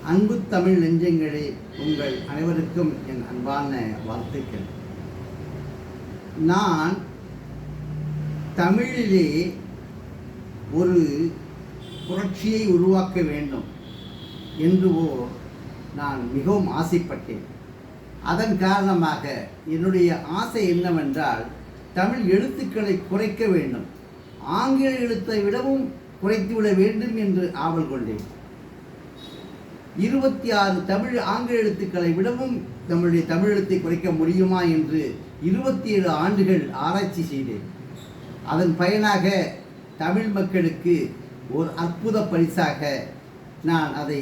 அன்பு தமிழ் நெஞ்சங்களே, உங்கள் அனைவருக்கும் என் அன்பான வாழ்த்துக்கள். நான் தமிழிலே ஒரு புரட்சியை உருவாக்க வேண்டும் என்று நான் மிகவும் ஆசைப்பட்டேன். அதன் காரணமாக என்னுடைய ஆசை என்னவென்றால், தமிழ் எழுத்துக்களை குறைக்க வேண்டும், ஆங்கில எழுத்தை விடவும் குறைத்துவிட வேண்டும் என்று ஆவல் கொண்டேன். 26 தமிழ் ஆங்கில எழுத்துக்களை விடவும் நம்முடைய தமிழ் எழுத்தை குறைக்க முடியுமா என்று 27 ஆண்டுகள் ஆராய்ச்சி செய்தேன். அதன் பயனாக தமிழ் மக்களுக்கு ஒரு அற்புத பரிசாக நான் அதை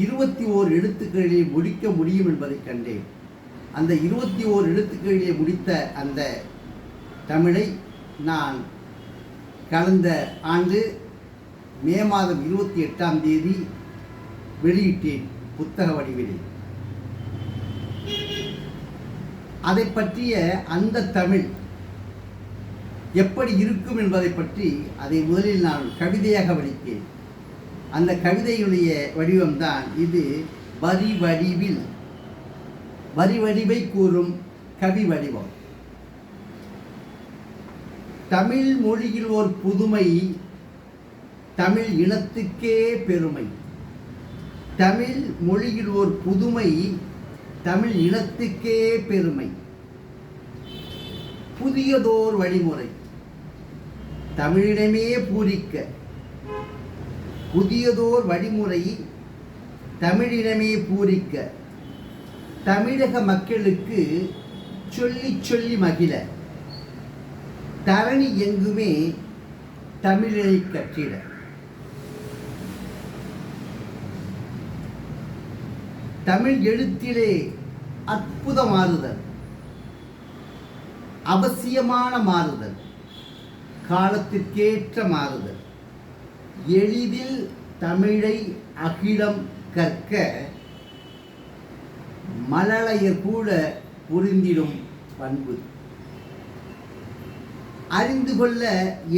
21 எழுத்துக்களிலே முடிக்க முடியும் என்பதை கண்டேன். அந்த 21 எழுத்துக்களிலே முடித்த அந்த தமிழை நான் கடந்த ஆண்டு மே மாதம் 28ஆம் தேதி வெளியிட்டேன், புத்தக வடிவிலே. அதை பற்றிய அந்த தமிழ் எப்படி இருக்கும் என்பதை பற்றி அதை முதலில் நான் கவிதையாக வடித்தேன். அந்த கவிதையுடைய வடிவம்தான் இது. வரி வடிவில் வரி வடிவை கூறும் கவி வடிவம். தமிழ் மொழியில் ஒரு புதுமை, தமிழ் இனத்துக்கே பெருமை. தமிழ் மொழியில் ஒரு புதுமை, தமிழ் இனத்துக்கே பெருமை. புதியதோர் வழிமுறை தமிழிடமே பூரிக்க. புதியதோர் வழிமுறை தமிழிடமே பூரிக்க. தமிழக மக்களுக்கு சொல்லி சொல்லி மகிழ. தரணி எங்குமே தமிழை கற்றிட. தமிழ் எழுத்திலே அற்புத மாறுதல், அவசியமான மாறுதல், காலத்திற்கேற்ற மாறுதல். எளிதில் தமிழை அகிலம் கற்க மழலையர் கூட புரிந்திடும் பண்பு. அறிந்து கொள்ள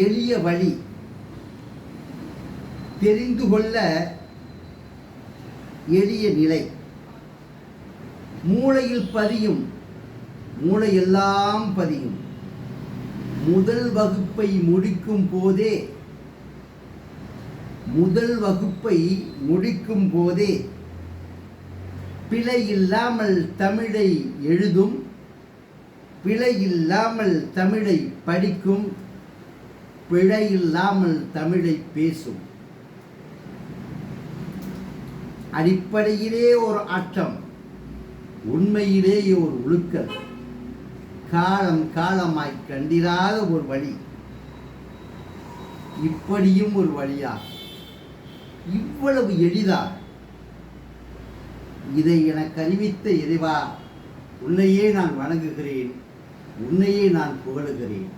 எளிய வழி, தெரிந்து கொள்ள எளிய நிலை. மூளையில் பதியும், மூளையெல்லாம் பதியும். முதல் வகுப்பை முடிக்கும் போதே பிழை இல்லாமல் தமிழை எழுதும், பிழை இல்லாமல் தமிழை படிக்கும், பிழை இல்லாமல் தமிழை பேசும். அடிப்படையிலே ஒரு ஆட்டம், உண்மையிலேயே ஒரு ஒழுக்கல். காலம் காலமாய் கண்டிராத ஒரு வழி. இப்படியும் ஒரு வழியா? இவ்வளவு எளிதா? இதை எனக்கு அறிவித்த இறைவா, உன்னையே நான் வணங்குகிறேன், உன்னையே நான் புகழுகிறேன்.